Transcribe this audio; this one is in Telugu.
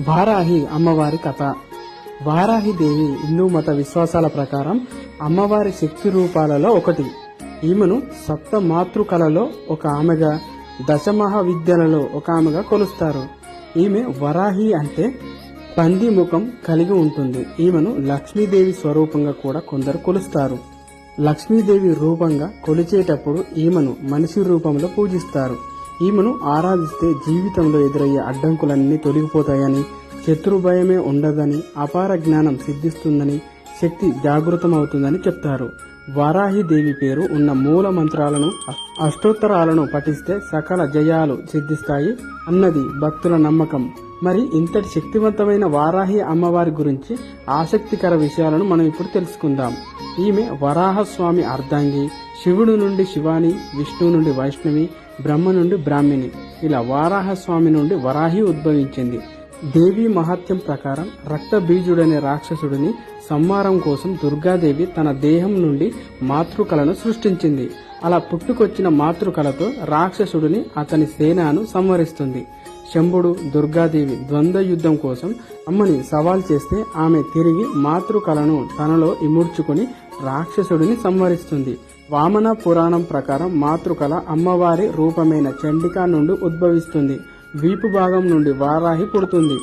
వారాహి అమ్మవారి కథ. వారాహి దేవి హిందూ మత విశ్వాసాల ప్రకారం అమ్మవారి శక్తి రూపాలలో ఒకటి. ఈమెను సప్త మాతృకలలో ఒక ఆమెగా, దశమహావిద్యలలో ఒక ఆమెగా కొలుస్తారు. ఈమె వరాహి అంటే పంది ముఖం కలిగి ఉంటుంది. ఈమెను లక్ష్మీదేవి స్వరూపంగా కూడా కొందరు కొలుస్తారు. లక్ష్మీదేవి రూపంగా కొలిచేటప్పుడు ఈమెను మనిషి రూపంలో పూజిస్తారు. ఈమెను ఆరాధిస్తే జీవితంలో ఎదురయ్యే అడ్డంకులన్నీ తొలగిపోతాయని, శత్రు భయమే ఉండదని, అపార జ్ఞానం సిద్ధిస్తుందని, శక్తి జాగృతమవుతుందని చెప్తారు. వారాహి దేవి పేరు ఉన్న మూల మంత్రాలను, అష్టోత్తరాలను పఠిస్తే సకల జయాలు సిద్ధిస్తాయి అన్నది భక్తుల నమ్మకం. మరి ఇంతటి శక్తివంతమైన వారాహి అమ్మవారి గురించి ఆసక్తికర విషయాలను మనం ఇప్పుడు తెలుసుకుందాం. ఈమె వరాహస్వామి అర్ధాంగి, శివుడు నుండి శివాని, విష్ణు నుండి వైష్ణవి, బ్రహ్మ నుండి బ్రాహ్మిణి. ఇలా వారాహస్వామి నుండి వరాహి ఉద్భవించింది. దేవి మహాత్యం ప్రకారం రక్త బీజుడనే రాక్షసుడిని సంహారం కోసం దుర్గాదేవి తన దేహం నుండి మాతృకలను సృష్టించింది. అలా పుట్టుకొచ్చిన మాతృకలతో రాక్షసుడిని, అతని సేనను సంహరిస్తుంది. శంభుడు, దుర్గాదేవి ద్వంద్వ యుద్ధం కోసం అమ్మని సవాల్ చేస్తే ఆమె తిరిగి మాతృకలను తనలో ఇముడ్చుకుని రాక్షసుడిని సంహరిస్తుంది. వామన పురాణం ప్రకారం మాతృకల అమ్మవారి రూపమైన చండికా నుండి ఉద్భవిస్తుంది. వీపు భాగం నుండి వారాహి పుడుతుంది.